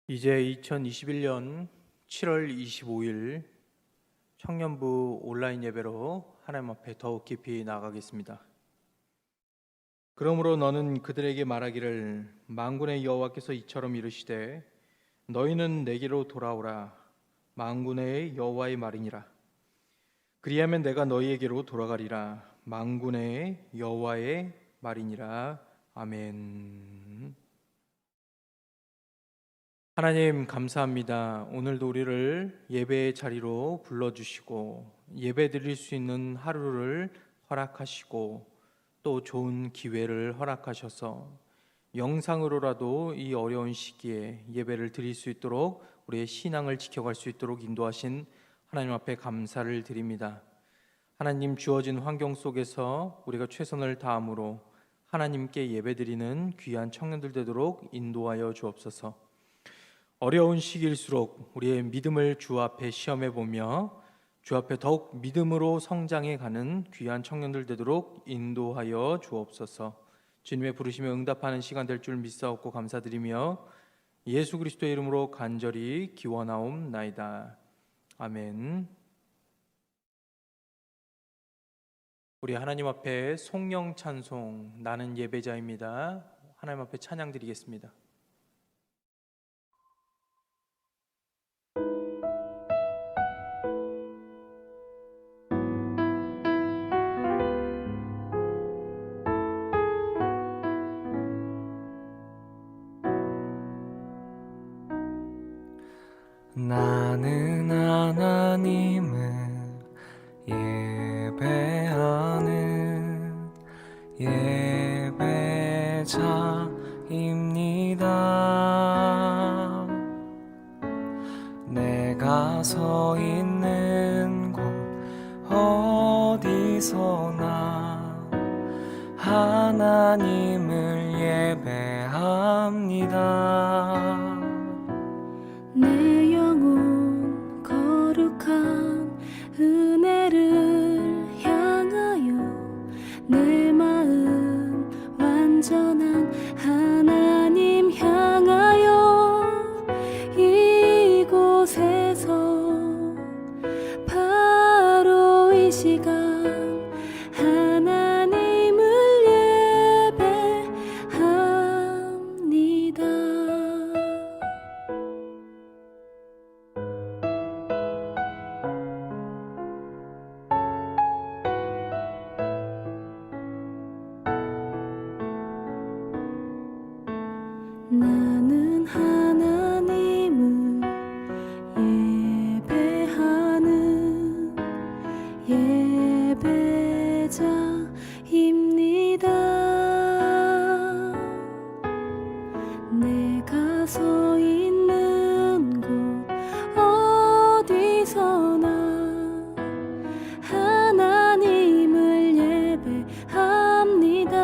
이제 2021년 7월 25일 청년부 온라인 예배로 하나님 앞에 더욱 깊이 나아가겠습니다. 그러므로 너는 그들에게 말하기를 만군의 여호와께서 이처럼 이르시되 너희는 내게로 돌아오라. 만군의 여호와의 말이니라. 그리하면 내가 너희에게로 돌아가리라. 만군의 여호와의 말이니라. 아멘. 하나님 감사합니다. 오늘도 우리를 예배의 자리로 불러주시고 예배 드릴 수 있는 하루를 허락하시고 또 좋은 기회를 허락하셔서 영상으로라도 이 어려운 시기에 예배를 드릴 수 있도록 우리의 신앙을 지켜갈 수 있도록 인도하신 하나님 앞에 감사를 드립니다. 하나님 주어진 환경 속에서 우리가 최선을 다함으로 하나님께 예배드리는 귀한 청년들 되도록 인도하여 주옵소서. 어려운 시기일수록 우리의 믿음을 주 앞에 시험해 보며 주 앞에 더욱 믿음으로 성장해 가는 귀한 청년들 되도록 인도하여 주옵소서. 주님의 부르심에 응답하는 시간 될 줄 믿사옵고 감사드리며 예수 그리스도의 이름으로 간절히 기원하옵나이다. 아멘. 우리 하나님 앞에 송영 찬송 나는 예배자입니다. 하나님 앞에 찬양 드리겠습니다. 나는 하나님을 예배하는 예배자입니다. 내가 서 있는 곳 어디서나 하나님을 예배합니다. 내 영혼 거룩한 은혜를 향하여 내 마음 완전한 하나님 향하여 이곳에서 바로 이 시간 하나님을 예배합니다. 나는 하나님을 예배하는 예배자입니다. 내가 서 있는 곳 어디서나 하나님을 예배합니다.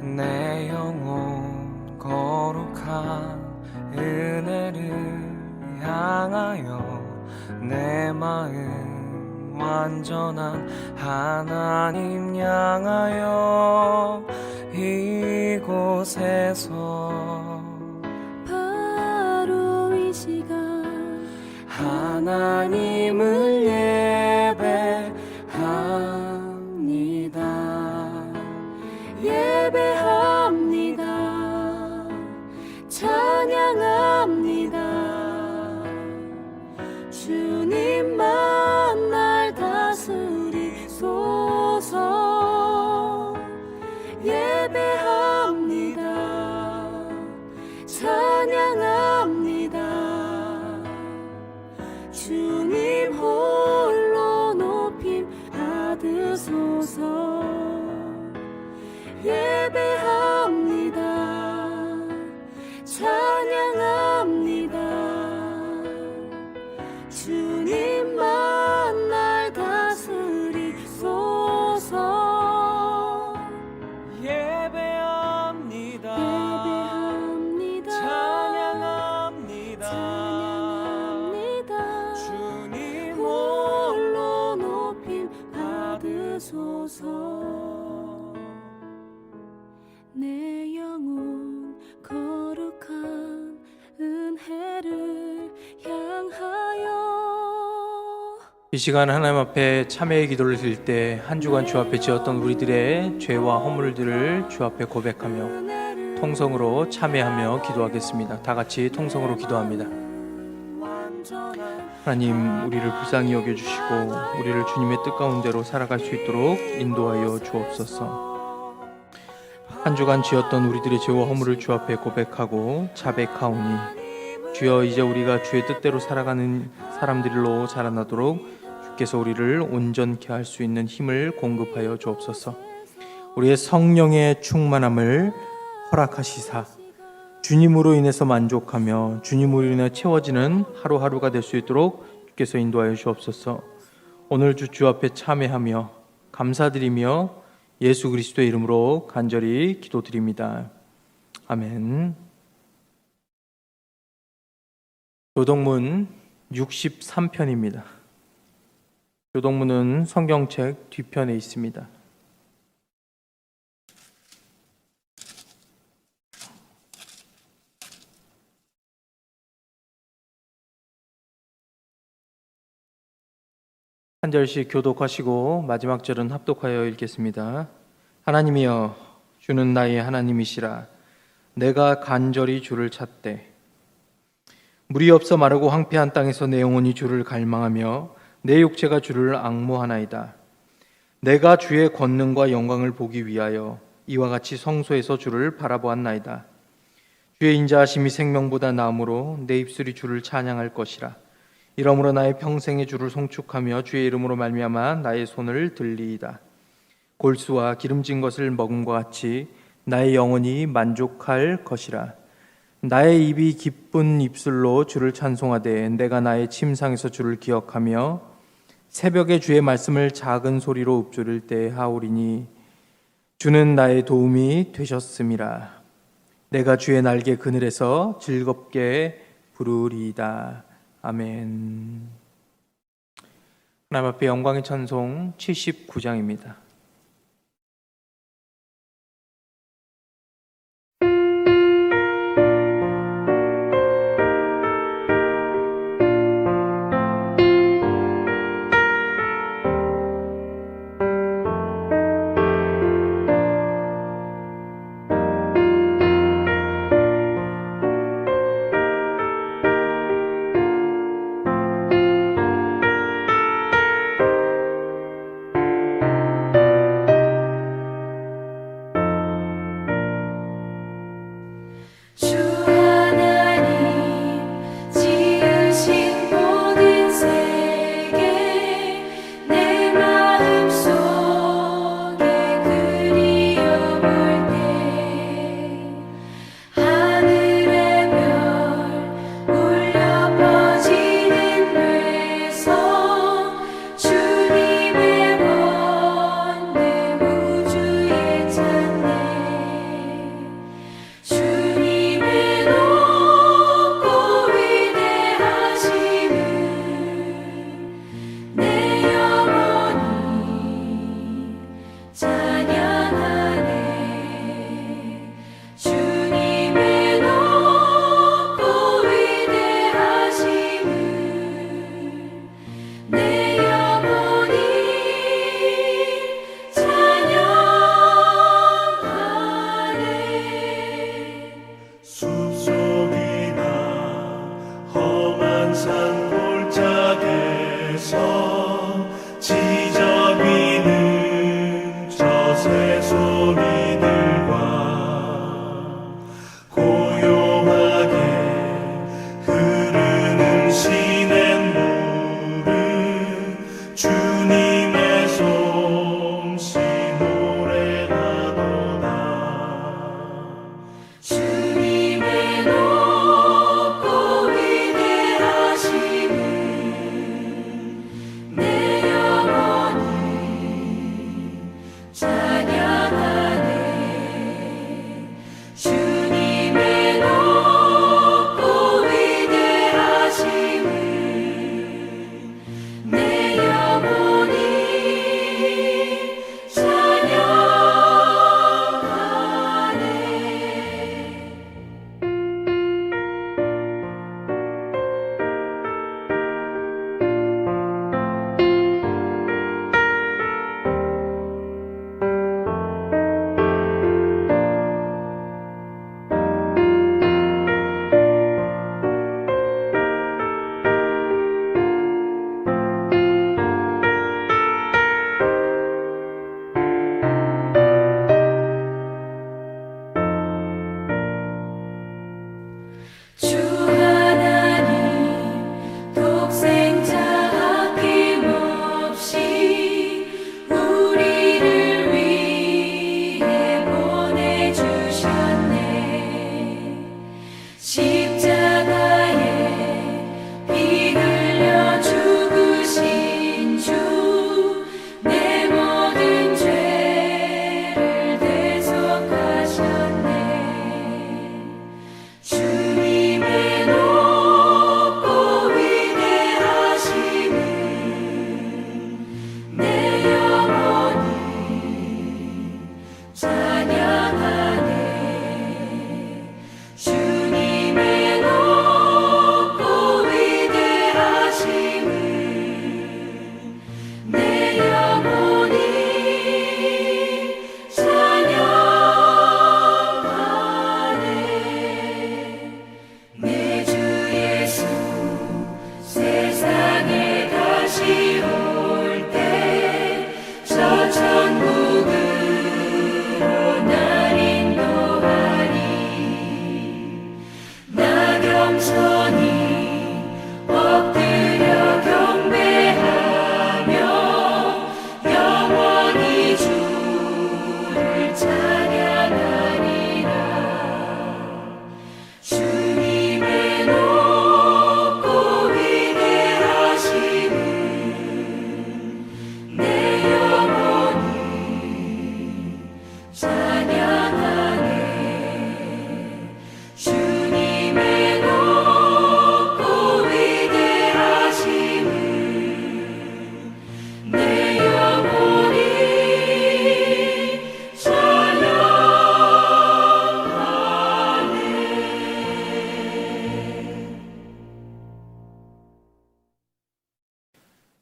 내 영혼 거룩한 은혜를 향하여 내 마음 완전한 하나님 향하여 이곳에서 바로 이 시간 하나님을 예배합니다. 찬양합니다. 주님만 날 다스리소서. 예배합니다. 찬양합니다. 주님 홀로 높임 받으소서. 예배합니다. 이 시간 하나님 앞에 참회의 기도를 드릴 때 한 주간 주 앞에 지었던 우리들의 죄와 허물들을 주 앞에 고백하며 통성으로 참회하며 기도하겠습니다. 다 같이 통성으로 기도합니다. 하나님, 우리를 불쌍히 여겨주시고 우리를 주님의 뜻 가운데로 살아갈 수 있도록 인도하여 주옵소서. 한 주간 지었던 우리들의 죄와 허물을 주 앞에 고백하고 자백하오니 주여, 이제 우리가 주의 뜻대로 살아가는 사람들로 자라나도록 주께서 우리를 온전케 할 수 있는 힘을 공급하여 주옵소서. 우리의 성령의 충만함을 허락하시사 주님으로 인해서 만족하며 주님으로 인해 채워지는 하루하루가 될 수 있도록 주께서 인도하여 주옵소서. 오늘 주 앞에 참회하며 감사드리며 예수 그리스도의 이름으로 간절히 기도드립니다. 아멘. 교동문 63편입니다. 교동문은 성경책 뒤편에 있습니다. 한 절씩 교독하시고 마지막 절은 합독하여 읽겠습니다. 하나님이여, 주는 나의 하나님이시라. 내가 간절히 주를 찾되 물이 없어 마르고 황폐한 땅에서 내 영혼이 주를 갈망하며 내 육체가 주를 앙모하나이다. 내가 주의 권능과 영광을 보기 위하여 이와 같이 성소에서 주를 바라보았나이다. 주의 인자하심이 생명보다 나음으로 내 입술이 주를 찬양할 것이라. 이러므로 나의 평생에 주를 송축하며 주의 이름으로 말미암아 나의 손을 들리이다. 골수와 기름진 것을 먹음과 같이 나의 영혼이 만족할 것이라. 나의 입이 기쁜 입술로 주를 찬송하되 내가 나의 침상에서 주를 기억하며 새벽에 주의 말씀을 작은 소리로 읊조릴 때 하오리니 주는 나의 도움이 되셨음이라. 내가 주의 날개 그늘에서 즐겁게 부르리이다. 아멘. 하나님 앞에 영광의 찬송 79장입니다.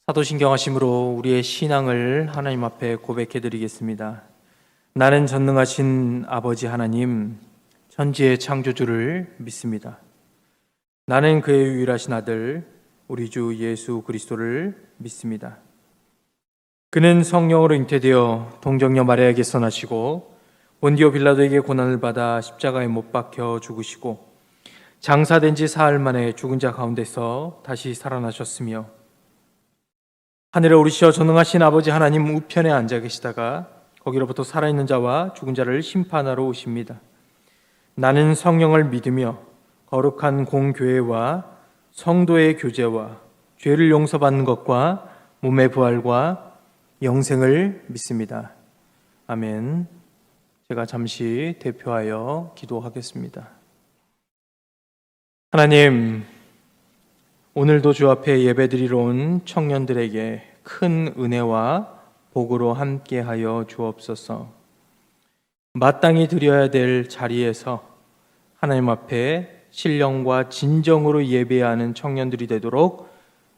사도신경하심으로 우리의 신앙을 하나님 앞에 고백해 드리겠습니다. 나는 전능하신 아버지 하나님, 천지의 창조주를 믿습니다. 나는 그의 유일하신 아들, 우리 주 예수 그리스도를 믿습니다. 그는 성령으로 잉태되어 동정녀 마리아에게서 나시고 본디오 빌라도에게 고난을 받아 십자가에 못 박혀 죽으시고 장사된 지 사흘 만에 죽은 자 가운데서 다시 살아나셨으며 하늘에 오르시어 전능하신 아버지 하나님 우편에 앉아 계시다가 거기로부터 살아있는 자와 죽은 자를 심판하러 오십니다. 나는 성령을 믿으며 거룩한 공교회와 성도의 교제와 죄를 용서받는 것과 몸의 부활과 영생을 믿습니다. 아멘. 제가 잠시 대표하여 기도하겠습니다. 하나님, 오늘도 주 앞에 예배드리러 온 청년들에게 큰 은혜와 복으로 함께하여 주옵소서. 마땅히 드려야 될 자리에서 하나님 앞에 신령과 진정으로 예배하는 청년들이 되도록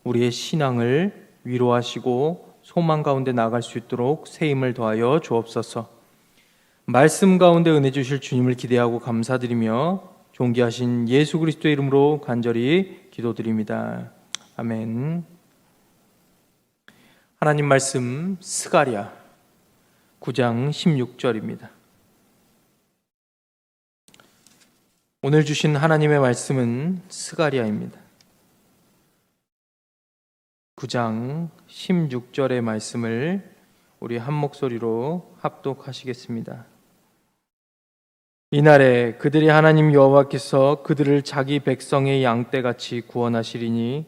우리의 신앙을 위로하시고 소망 가운데 나아갈 수 있도록 세임을 더하여 주옵소서. 말씀 가운데 은혜 주실 주님을 기대하고 감사드리며 존귀하신 예수 그리스도의 이름으로 간절히 기도드립니다. 아멘. 하나님 말씀 스가랴 9장 16절입니다. 오늘 주신 하나님의 말씀은 스가랴입니다. 9장 16절의 말씀을 우리 한 목소리로 합독하시겠습니다. 이날에 그들이 하나님 여호와께서 그들을 자기 백성의 양떼같이 구원하시리니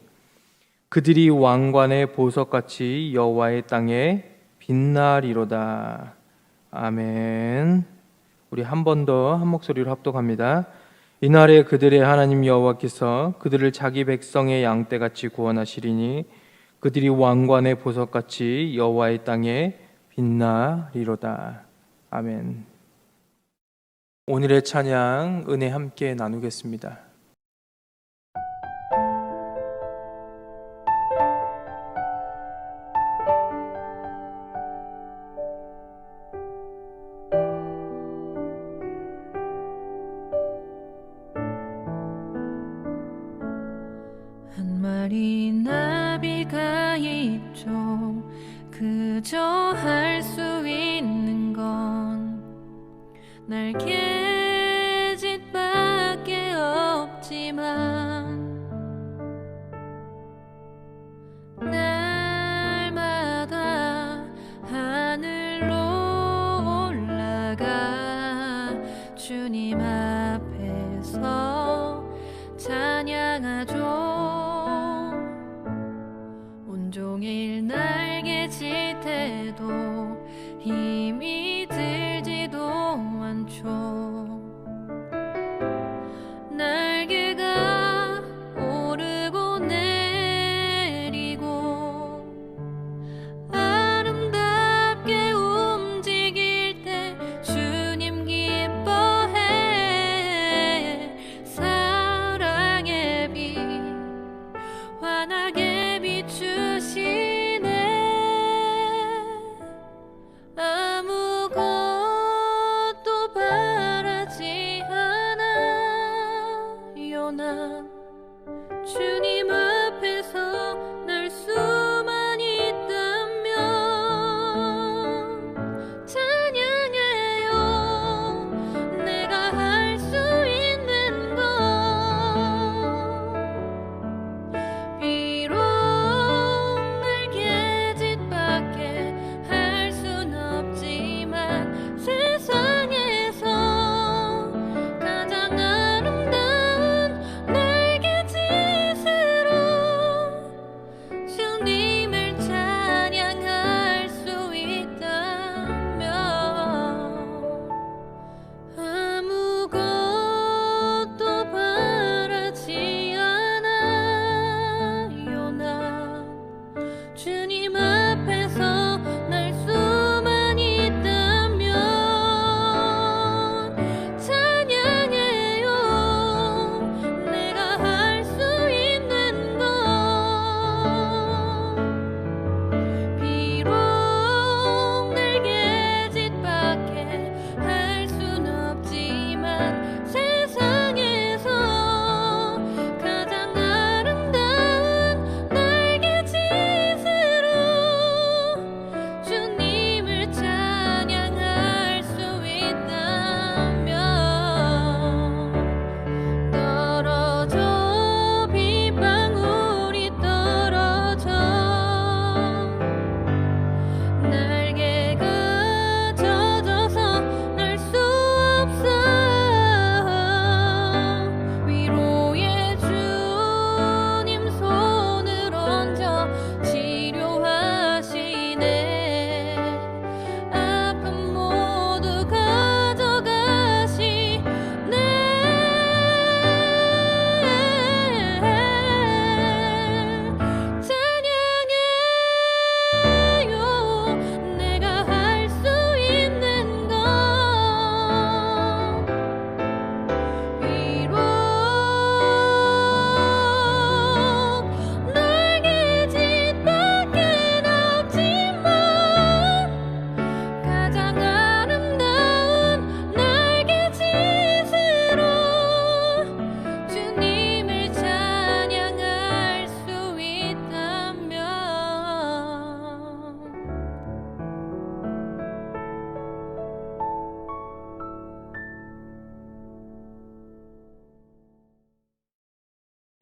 그들이 왕관의 보석같이 여호와의 땅에 빛나리로다. 아멘. 우리 한 번 더 한 목소리로 합독합니다. 이날에 그들의 하나님 여호와께서 그들을 자기 백성의 양떼같이 구원하시리니 그들이 왕관의 보석같이 여호와의 땅에 빛나리로다. 아멘. 오늘의 찬양 은혜 함께 나누겠습니다. 한 마리 나비가 있죠. 그저 할 수 있는 건 날개짓밖에 없지만 날마다 하늘로 올라가 주님 앞에서 찬양하죠. 온종일 날개짓해도 힘이 들지도 않죠. 날개가 오르고 내리고 아름답게 움직일 때 주님 기뻐해. 사랑의 빛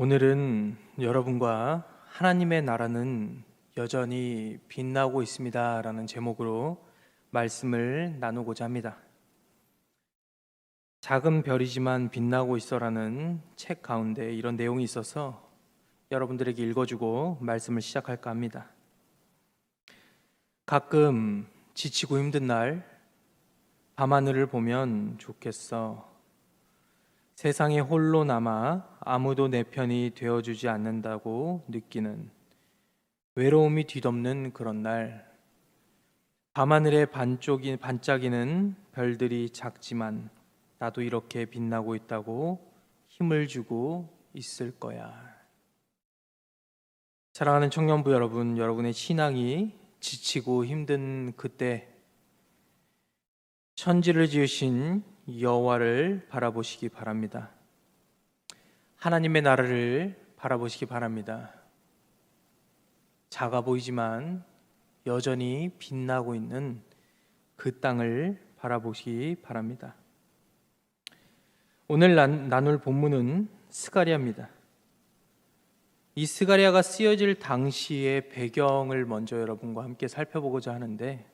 오늘은 여러분과 하나님의 나라는 여전히 빛나고 있습니다 라는 제목으로 말씀을 나누고자 합니다. 작은 별이지만 빛나고 있어라는 책 가운데 이런 내용이 있어서 여러분들에게 읽어주고 말씀을 시작할까 합니다. 가끔 지치고 힘든 날 밤하늘을 보면 좋겠어. 세상에 홀로 남아 아무도 내 편이 되어주지 않는다고 느끼는 외로움이 뒤덮는 그런 날, 밤하늘에 반짝이는 별들이 작지만 나도 이렇게 빛나고 있다고 힘을 주고 있을 거야. 사랑하는 청년부 여러분, 여러분의 신앙이 지치고 힘든 그때 천지를 지으신 여호와를 바라보시기 바랍니다. 하나님의 나라를 바라보시기 바랍니다. 작아 보이지만 여전히 빛나고 있는 그 땅을 바라보시기 바랍니다. 오늘 나눌 본문은 스가랴입니다. 이 스가랴가 쓰여질 당시의 배경을 먼저 여러분과 함께 살펴보고자 하는데,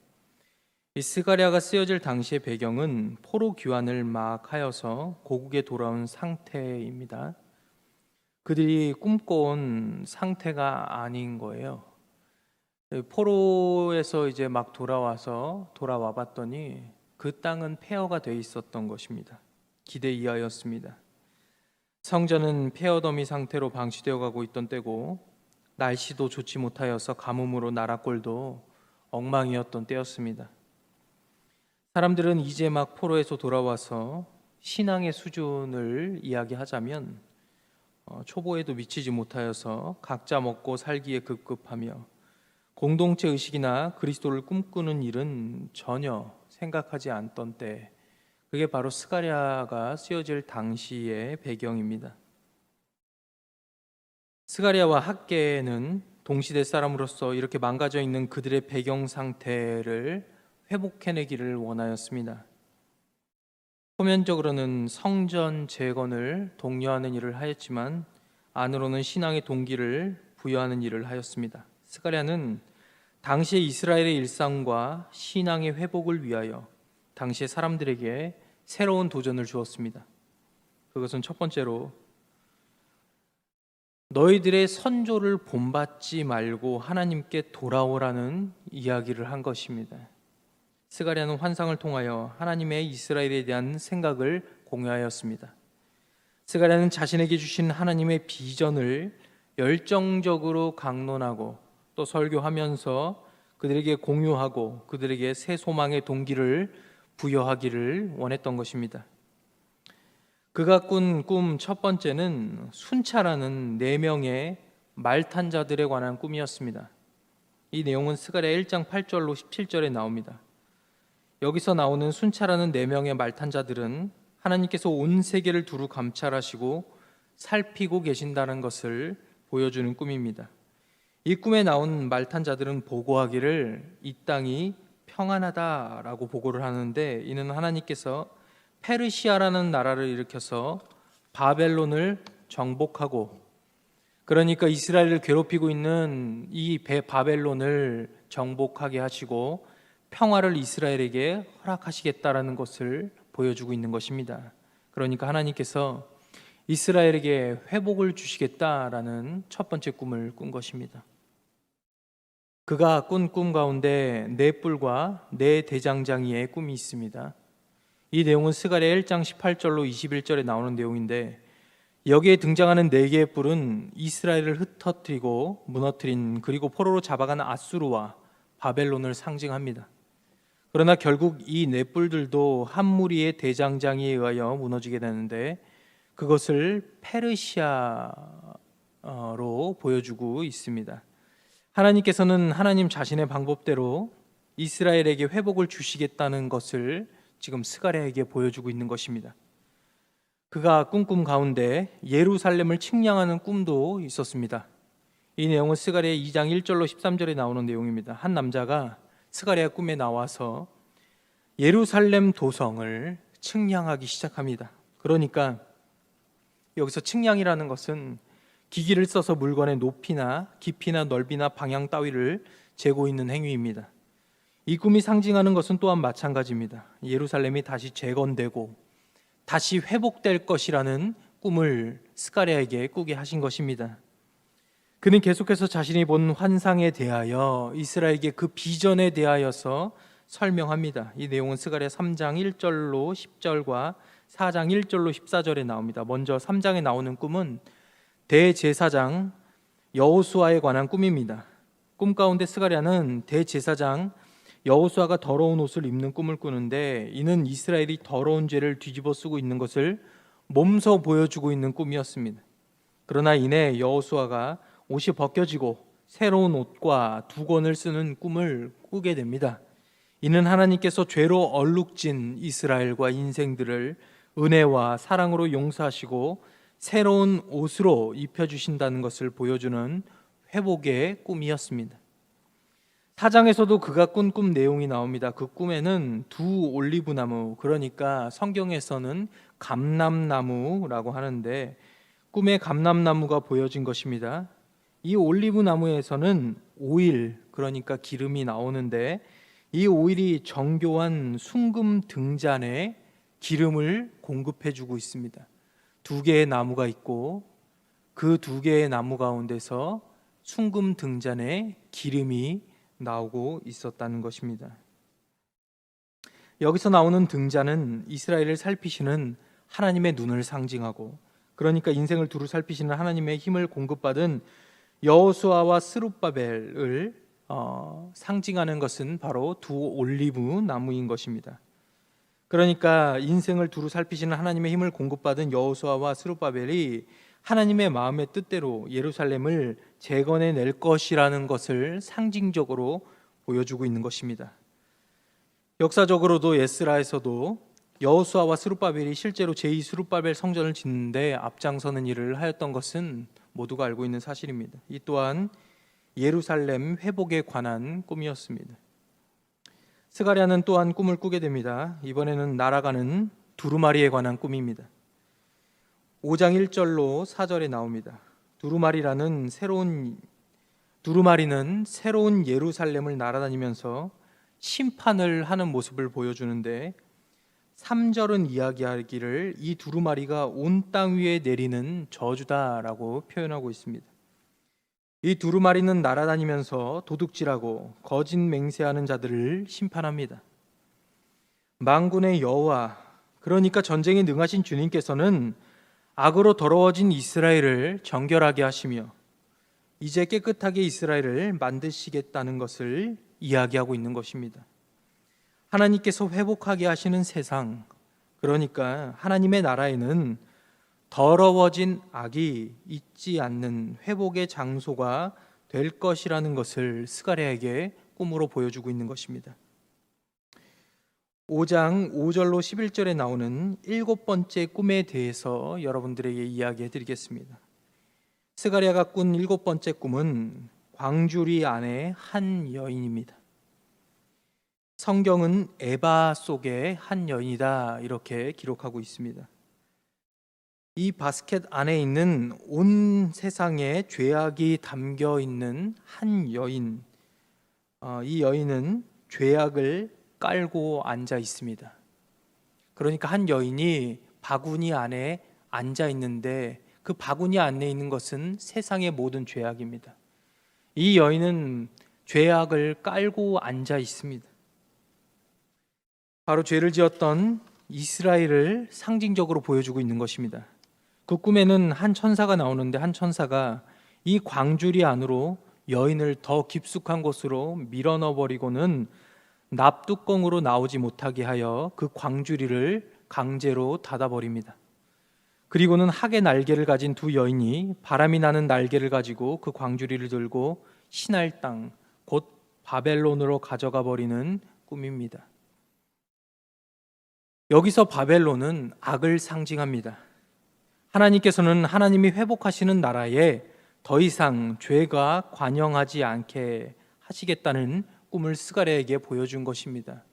이 스가랴가 쓰여질 당시의 배경은 포로 귀환을 막 하여서 고국에 돌아온 상태입니다. 그들이 꿈꿔온 상태가 아닌 거예요. 포로에서 이제 막 돌아와 봤더니 그 땅은 폐허가 돼 있었던 것입니다. 기대 이하였습니다. 성전은 폐허더미 상태로 방치되어 가고 있던 때고, 날씨도 좋지 못하여서 가뭄으로 나라 꼴도 엉망이었던 때였습니다. 사람들은 이제 막 포로에서 돌아와서 신앙의 수준을 이야기하자면 초보에도 미치지 못하여서 각자 먹고 살기에 급급하며 공동체 의식이나 그리스도를 꿈꾸는 일은 전혀 생각하지 않던 때, 그게 바로 스가랴가 쓰여질 당시의 배경입니다. 스가랴와 학개는 동시대 사람으로서 이렇게 망가져 있는 그들의 배경 상태를 회복해내기를 원하였습니다. 표면적으로는 성전 재건을 독려하는 일을 하였지만 안으로는 신앙의 동기를 부여하는 일을 하였습니다. 스가랴는 당시의 이스라엘의 일상과 신앙의 회복을 위하여 당시의 사람들에게 새로운 도전을 주었습니다. 그것은 첫 번째로 너희들의 선조를 본받지 말고 하나님께 돌아오라는 이야기를 한 것입니다. 스가랴는 환상을 통하여 하나님의 이스라엘에 대한 생각을 공유하였습니다. 스가랴는 자신에게 주신 하나님의 비전을 열정적으로 강론하고 또 설교하면서 그들에게 공유하고 그들에게 새 소망의 동기를 부여하기를 원했던 것입니다. 그가 꾼 꿈 첫 번째는 순찰하는 4명의 말탄 자들에 관한 꿈이었습니다. 이 내용은 스가랴 1장 8절로 17절에 나옵니다. 여기서 나오는 순찰하는 4명의 말탄 자들은 하나님께서 온 세계를 두루 감찰하시고 살피고 계신다는 것을 보여주는 꿈입니다. 이 꿈에 나온 말탄 자들은 보고하기를 이 땅이 평안하다라고 보고를 하는데, 이는 하나님께서 페르시아라는 나라를 일으켜서 바벨론을 정복하고, 그러니까 이스라엘을 괴롭히고 있는 이 바벨론을 정복하게 하시고 평화를 이스라엘에게 허락하시겠다라는 것을 보여주고 있는 것입니다. 그러니까 하나님께서 이스라엘에게 회복을 주시겠다라는 첫 번째 꿈을 꾼 것입니다. 그가 꾼 꿈 가운데 4뿔과 4대장장이의 꿈이 있습니다. 이 내용은 스가랴 1장 18절로 21절에 나오는 내용인데, 여기에 등장하는 4개의 뿔은 이스라엘을 흩어뜨리고 무너뜨린, 그리고 포로로 잡아간 아수르와 바벨론을 상징합니다. 그러나 결국 이 4뿔들도 한 무리의 대장장이에 의하여 무너지게 되는데, 그것을 페르시아로 보여주고 있습니다. 하나님께서는 하나님 자신의 방법대로 이스라엘에게 회복을 주시겠다는 것을 지금 스가랴에게 보여주고 있는 것입니다. 그가 꿈 가운데 예루살렘을 측량하는 꿈도 있었습니다. 이 내용은 스가랴 2장 1절로 13절에 나오는 내용입니다. 한 남자가 스가랴 꿈에 나와서 예루살렘 도성을 측량하기 시작합니다. 그러니까 여기서 측량이라는 것은 기기를 써서 물건의 높이나 깊이나 넓이나 방향 따위를 재고 있는 행위입니다. 이 꿈이 상징하는 것은 또한 마찬가지입니다. 예루살렘이 다시 재건되고 다시 회복될 것이라는 꿈을 스가랴에게 꾸게 하신 것입니다. 그는 계속해서 자신이 본 환상에 대하여 이스라엘에게 그 비전에 대하여서 설명합니다. 이 내용은 스가랴 3장 1절로 10절과 4장 1절로 14절에 나옵니다. 먼저 3장에 나오는 꿈은 대제사장 여호수아에 관한 꿈입니다. 꿈 가운데 스가랴는 대제사장 여호수아가 더러운 옷을 입는 꿈을 꾸는데, 이는 이스라엘이 더러운 죄를 뒤집어 쓰고 있는 것을 몸소 보여주고 있는 꿈이었습니다. 그러나 이내 여호수아가 옷이 벗겨지고 새로운 옷과 두건을 쓰는 꿈을 꾸게 됩니다. 이는 하나님께서 죄로 얼룩진 이스라엘과 인생들을 은혜와 사랑으로 용서하시고 새로운 옷으로 입혀주신다는 것을 보여주는 회복의 꿈이었습니다. 4장에서도 그가 꾼 꿈 내용이 나옵니다. 그 꿈에는 두 올리브나무, 그러니까 성경에서는 감람나무라고 하는데 꿈에 감람나무가 보여진 것입니다. 이 올리브나무에서는 오일, 그러니까 기름이 나오는데 이 오일이 정교한 순금 등잔에 기름을 공급해주고 있습니다. 두 개의 나무가 있고 그 두 개의 나무 가운데서 순금 등잔에 기름이 나오고 있었다는 것입니다. 여기서 나오는 등잔은 이스라엘을 살피시는 하나님의 눈을 상징하고, 그러니까 인생을 두루 살피시는 하나님의 힘을 공급받은 여호수아와 스룹바벨을 상징하는 것은 바로 두 올리브 나무인 것입니다. 그러니까 인생을 두루 살피시는 하나님의 힘을 공급받은 여호수아와 스룹바벨이 하나님의 마음의 뜻대로 예루살렘을 재건해낼 것이라는 것을 상징적으로 보여주고 있는 것입니다. 역사적으로도 에스라에서도 여호수아와 스룹바벨이 실제로 제2스룹바벨 성전을 짓는데 앞장서는 일을 하였던 것은 모두가 알고 있는 사실입니다. 이 또한 예루살렘 회복에 관한 꿈이었습니다. 스가랴는 또한 꿈을 꾸게 됩니다. 이번에는 날아가는 두루마리에 관한 꿈입니다. 5장 1절로 4절에 나옵니다. 두루마리는 새로운 예루살렘을 날아다니면서 심판을 하는 모습을 보여주는데, 3절은 이야기하기를 이 두루마리가 온 땅 위에 내리는 저주다라고 표현하고 있습니다. 이 두루마리는 날아다니면서 도둑질하고 거짓 맹세하는 자들을 심판합니다. 만군의 여호와, 그러니까 전쟁에 능하신 주님께서는 악으로 더러워진 이스라엘을 정결하게 하시며 이제 깨끗하게 이스라엘을 만드시겠다는 것을 이야기하고 있는 것입니다. 하나님께서 회복하게 하시는 세상, 그러니까 하나님의 나라에는 더러워진 악이 있지 않는 회복의 장소가 될 것이라는 것을 스가랴에게 꿈으로 보여주고 있는 것입니다. 5장 5절로 11절에 나오는 7번째 꿈에 대해서 여러분들에게 이야기해 드리겠습니다. 스가랴가 꾼 7번째 꿈은 광주리 안의 한 여인입니다. 성경은 에바 속의 한 여인이다 이렇게 기록하고 있습니다. 이 바스켓 안에 있는 온 세상의 죄악이 담겨 있는 한 여인, 이 여인은 죄악을 깔고 앉아 있습니다. 그러니까 한 여인이 바구니 안에 앉아 있는데 그 바구니 안에 있는 것은 세상의 모든 죄악입니다. 이 여인은 죄악을 깔고 앉아 있습니다. 바로 죄를 지었던 이스라엘을 상징적으로 보여주고 있는 것입니다. 그 꿈에는 한 천사가 나오는데 한 천사가 이 광주리 안으로 여인을 더 깊숙한 곳으로 밀어넣어버리고는 납뚜껑으로 나오지 못하게 하여 그 광주리를 강제로 닫아버립니다. 그리고는 학의 날개를 가진 두 여인이 바람이 나는 날개를 가지고 그 광주리를 들고 신할 땅, 곧 바벨론으로 가져가 버리는 꿈입니다. 여기서 바벨론은 악을 상징합니다. 하나님께서는 하나님이 회복하시는 나라에 더 이상 죄가 관영하지 않게 하시겠다는 꿈을 스가랴에게 보여준 것입니다.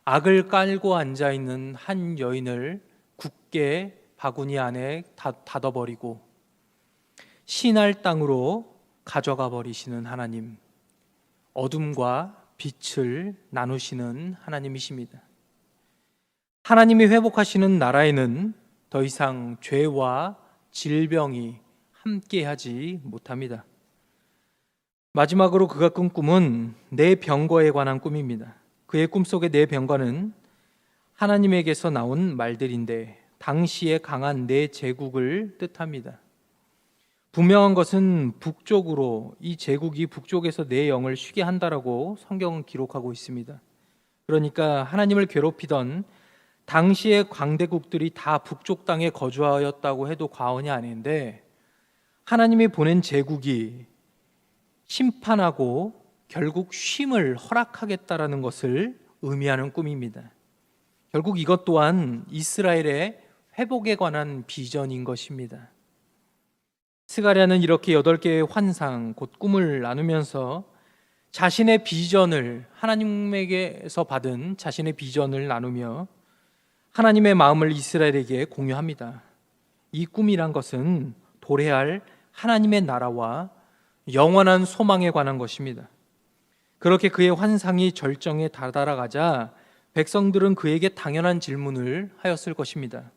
악을 깔고 앉아있는 한 여인을 굳게 바구니 안에 닫아버리고 신할 땅으로 가져가 버리시는 하나님, 어둠과 빛을 나누시는 하나님이십니다. 하나님이 회복하시는 나라에는 더 이상 죄와 질병이 함께하지 못합니다. 마지막으로 그가 꾼 꿈은 내 병거에 관한 꿈입니다. 그의 꿈속의 내 병거는 하나님에게서 나온 말들인데 당시에 강한 내 제국을 뜻합니다. 분명한 것은 북쪽으로, 이 제국이 북쪽에서 내 영을 쉬게 한다라고 성경은 기록하고 있습니다. 그러니까 하나님을 괴롭히던 당시의 강대국들이 다 북쪽 땅에 거주하였다고 해도 과언이 아닌데, 하나님이 보낸 제국이 심판하고 결국 쉼을 허락하겠다라는 것을 의미하는 꿈입니다. 결국 이것 또한 이스라엘의 회복에 관한 비전인 것입니다. 스가랴는 이렇게 8개의 환상, 곧 꿈을 나누면서 자신의 비전을, 하나님에게서 받은 자신의 비전을 나누며 하나님의 마음을 이스라엘에게 공유합니다. 이 꿈이란 것은 도래할 하나님의 나라와 영원한 소망에 관한 것입니다. 그렇게 그의 환상이 절정에 다다라가자 백성들은 그에게 당연한 질문을 하였을 것입니다.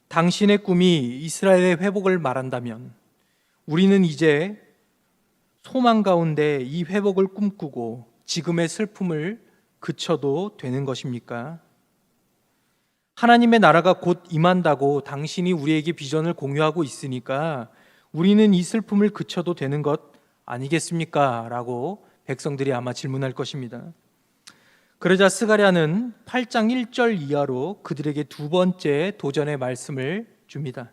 당신의 꿈이 이스라엘의 회복을 말한다면 우리는 이제 소망 가운데 이 회복을 꿈꾸고 지금의 슬픔을 그쳐도 되는 것입니까? 하나님의 나라가 곧 임한다고 당신이 우리에게 비전을 공유하고 있으니까 우리는 이 슬픔을 그쳐도 되는 것 아니겠습니까? 라고 백성들이 아마 질문할 것입니다. 그러자 스가랴는 8장 1절 이하로 그들에게 두 번째 도전의 말씀을 줍니다.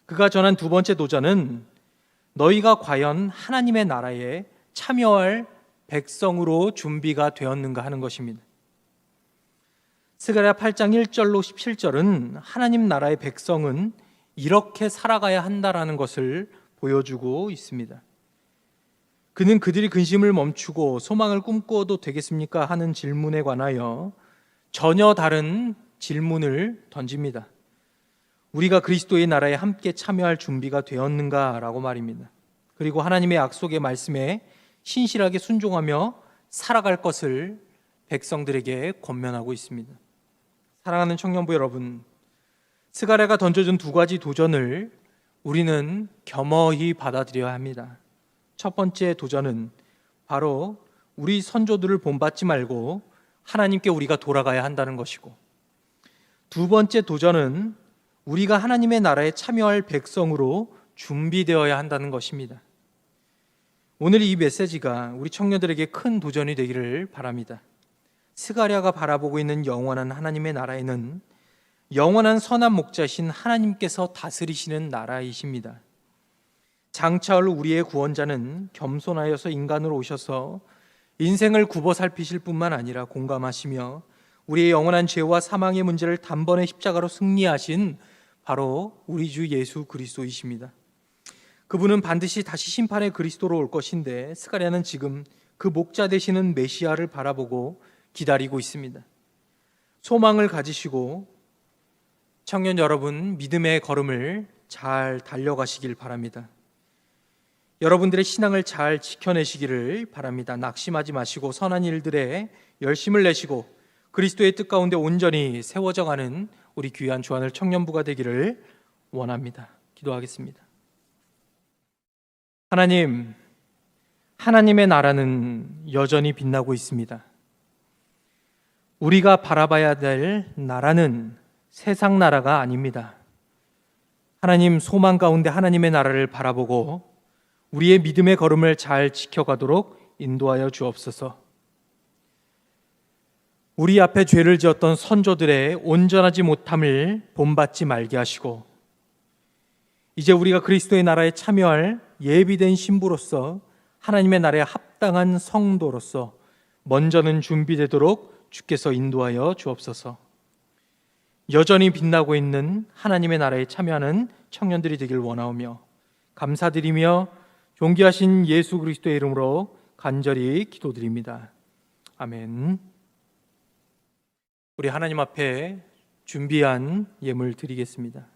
그가 전한 두 번째 도전은 너희가 과연 하나님의 나라에 참여할 백성으로 준비가 되었는가 하는 것입니다. 스가랴 8장 1절로 17절은 하나님 나라의 백성은 이렇게 살아가야 한다라는 것을 보여주고 있습니다. 그는 그들이 근심을 멈추고 소망을 꿈꾸어도 되겠습니까? 하는 질문에 관하여 전혀 다른 질문을 던집니다. 우리가 그리스도의 나라에 함께 참여할 준비가 되었는가? 라고 말입니다. 그리고 하나님의 약속의 말씀에 신실하게 순종하며 살아갈 것을 백성들에게 권면하고 있습니다. 사랑하는 청년부 여러분, 스가랴가 던져준 두 가지 도전을 우리는 겸허히 받아들여야 합니다. 첫 번째 도전은 바로 우리 선조들을 본받지 말고 하나님께 우리가 돌아가야 한다는 것이고, 두 번째 도전은 우리가 하나님의 나라에 참여할 백성으로 준비되어야 한다는 것입니다. 오늘 이 메시지가 우리 청년들에게 큰 도전이 되기를 바랍니다. 스가랴가 바라보고 있는 영원한 하나님의 나라에는 영원한 선한 목자신 하나님께서 다스리시는 나라이십니다. 장차올 우리의 구원자는 겸손하여서 인간으로 오셔서 인생을 굽어 살피실 뿐만 아니라 공감하시며 우리의 영원한 죄와 사망의 문제를 단번에 십자가로 승리하신 바로 우리 주 예수 그리스도이십니다. 그분은 반드시 다시 심판의 그리스도로 올 것인데 스가랴는 지금 그 목자 되시는 메시아를 바라보고 기다리고 있습니다. 소망을 가지시고 청년 여러분, 믿음의 걸음을 잘 달려가시길 바랍니다. 여러분들의 신앙을 잘 지켜내시기를 바랍니다. 낙심하지 마시고 선한 일들에 열심을 내시고 그리스도의 뜻 가운데 온전히 세워져 가는 우리 귀한 주하늘 청년부가 되기를 원합니다. 기도하겠습니다. 하나님, 하나님의 나라는 여전히 빛나고 있습니다. 우리가 바라봐야 될 나라는 세상 나라가 아닙니다. 하나님, 소망 가운데 하나님의 나라를 바라보고 우리의 믿음의 걸음을 잘 지켜가도록 인도하여 주옵소서. 우리 앞에 죄를 지었던 선조들의 온전하지 못함을 본받지 말게 하시고 이제 우리가 그리스도의 나라에 참여할 예비된 신부로서 하나님의 나라에 합당한 성도로서 먼저는 준비되도록 주께서 인도하여 주옵소서. 여전히 빛나고 있는 하나님의 나라에 참여하는 청년들이 되길 원하오며 감사드리며 존귀하신 예수 그리스도의 이름으로 간절히 기도드립니다. 아멘. 우리 하나님 앞에 준비한 예물 드리겠습니다.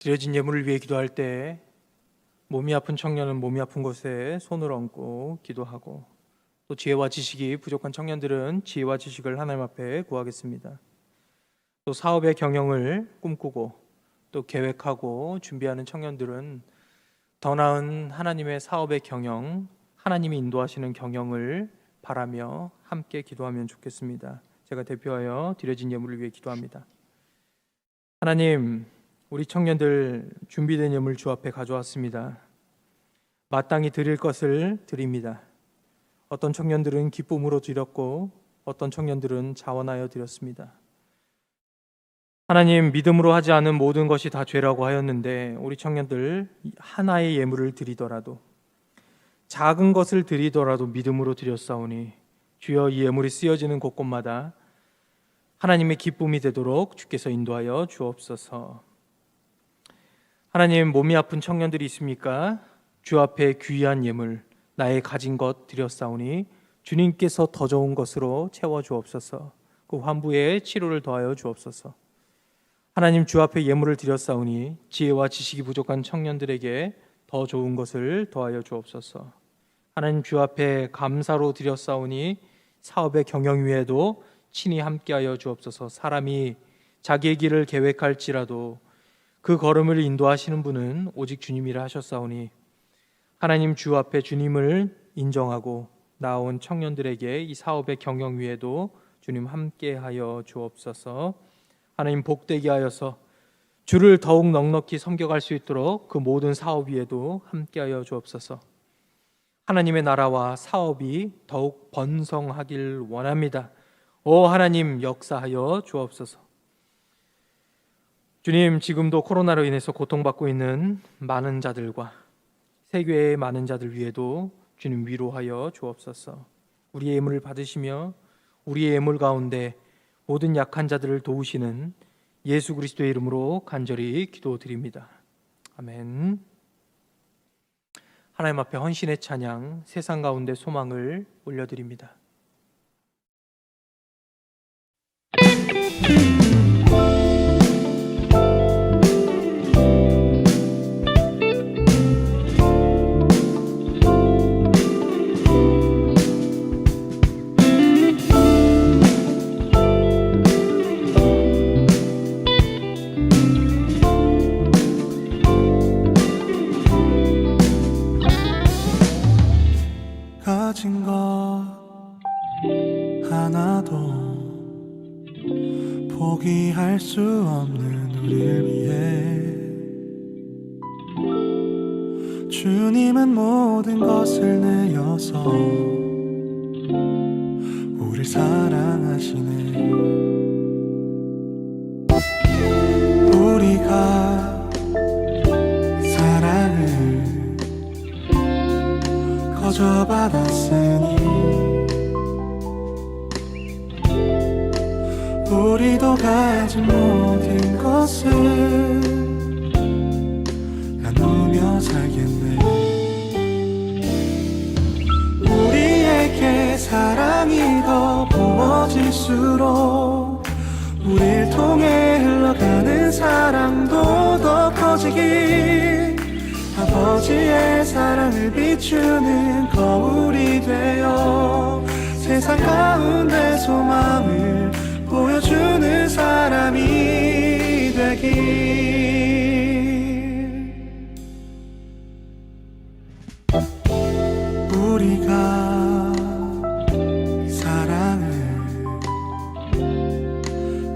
드려진 예물을 위해 기도할 때 몸이 아픈 청년은 몸이 아픈 곳에 손을 얹고 기도하고, 또 지혜와 지식이 부족한 청년들은 지혜와 지식을 하나님 앞에 구하겠습니다. 또 사업의 경영을 꿈꾸고 또 계획하고 준비하는 청년들은 더 나은 하나님의 사업의 경영, 하나님이 인도하시는 경영을 바라며 함께 기도하면 좋겠습니다. 제가 대표하여 드려진 예물을 위해 기도합니다. 하나님, 우리 청년들 준비된 예물 주 앞에 가져왔습니다. 마땅히 드릴 것을 드립니다. 어떤 청년들은 기쁨으로 드렸고 어떤 청년들은 자원하여 드렸습니다. 하나님, 믿음으로 하지 않은 모든 것이 다 죄라고 하였는데 우리 청년들 하나의 예물을 드리더라도, 작은 것을 드리더라도 믿음으로 드렸사오니 주여, 이 예물이 쓰여지는 곳곳마다 하나님의 기쁨이 되도록 주께서 인도하여 주옵소서. 하나님, 몸이 아픈 청년들이 있습니까? 주 앞에 귀한 예물, 나의 가진 것 드렸사오니 주님께서 더 좋은 것으로 채워 주옵소서. 그 환부에 치료를 더하여 주옵소서. 하나님, 주 앞에 예물을 드렸사오니 지혜와 지식이 부족한 청년들에게 더 좋은 것을 더하여 주옵소서. 하나님, 주 앞에 감사로 드렸사오니 사업의 경영 위에도 친히 함께하여 주옵소서. 사람이 자기의 길을 계획할지라도 그 걸음을 인도하시는 분은 오직 주님이라 하셨사오니 하나님, 주 앞에 주님을 인정하고 나온 청년들에게 이 사업의 경영 위에도 주님 함께하여 주옵소서. 하나님, 복되게 하여서 주를 더욱 넉넉히 섬겨갈 수 있도록 그 모든 사업 위에도 함께하여 주옵소서. 하나님의 나라와 사업이 더욱 번성하길 원합니다. 오 하나님, 역사하여 주옵소서. 주님, 지금도 코로나로 인해서 고통받고 있는 많은 자들과 세계의 많은 자들 위에도 주님 위로하여 주옵소서. 우리의 예물을 받으시며 우리의 예물 가운데 모든 약한 자들을 도우시는 예수 그리스도의 이름으로 간절히 기도드립니다. 아멘. 하나님 앞에 헌신의 찬양, 세상 가운데 소망을 올려드립니다. 가진 것 하나도 포기할 수 없는 우리를 위해 주님은 모든 것을 내어서 우릴 사랑하시네. 우리가 사랑을 거저 받았으니 우리도 가진 모든 것을 나누며 살겠네. 우리에게 사랑이 더 부어질수록 우릴 통해 흘러가는 사랑도 더 커지길, 아버지의 사랑을 비추는 거울이 되어 세상 가운데 소망을 보여주는 사람이 되길. 우리가 사랑을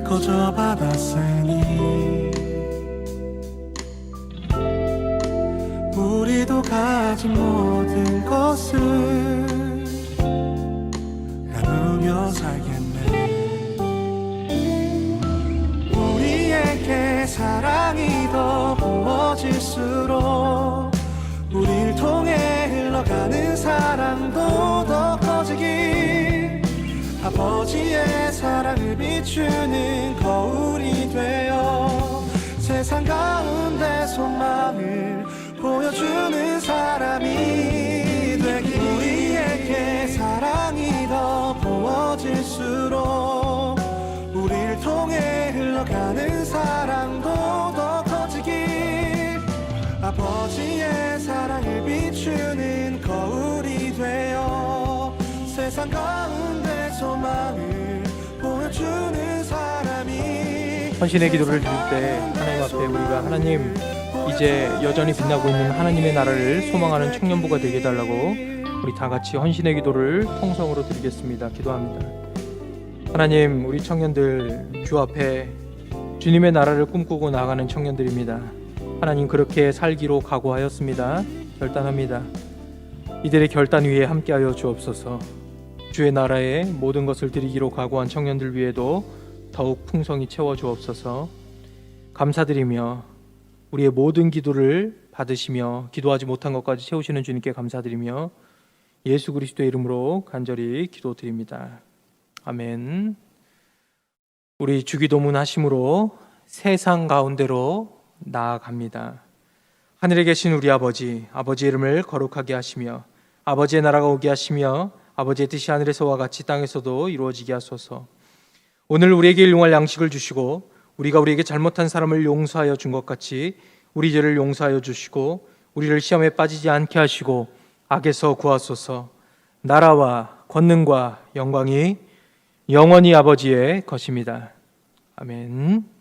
거저 받았으니 우리도 가진 모든 것을 나누며 살겠네. 우리에게 사랑이 더 부어질수록 우릴 통해 흘러가는 사랑도 더 커지길, 아버지의 사랑을 비추는 거울이 되어 세상 가운데 소망을 보여주는 사람이 되길. 우리에게 사랑이 더 부어질수록 우릴 통해 흘러가는 사랑도 더 커지길, 헌신의 기도를 드릴 때 하나님 앞에 우리가 하나님 이제 여전히 빛나고 있는 하나님의 나라를 소망하는 청년부가 되게 해달라고 우리 다 같이 헌신의 기도를 통성으로 드리겠습니다. 기도합니다. 하나님, 우리 청년들 주 앞에 주님의 나라를 꿈꾸고 나아가는 청년들입니다. 하나님, 그렇게 살기로 각오하였습니다. 결단합니다. 이들의 결단 위에 함께하여 주옵소서. 주의 나라에 모든 것을 드리기로 각오한 청년들 위에도 더욱 풍성히 채워 주옵소서. 감사드리며 우리의 모든 기도를 받으시며 기도하지 못한 것까지 채우시는 주님께 감사드리며 예수 그리스도의 이름으로 간절히 기도드립니다. 아멘. 우리 주기도문 하심으로 세상 가운데로 나아갑니다. 하늘에 계신 우리 아버지, 아버지의 이름을 거룩하게 하시며 아버지의 나라가 오게 하시며 아버지의 뜻이 하늘에서와 같이 땅에서도 이루어지게 하소서. 오늘 우리에게 일용할 양식을 주시고 우리가 우리에게 잘못한 사람을 용서하여 준 것 같이 우리 죄를 용서하여 주시고 우리를 시험에 빠지지 않게 하시고 악에서 구하소서. 나라와 권능과 영광이 영원히 아버지의 것입니다. 아멘.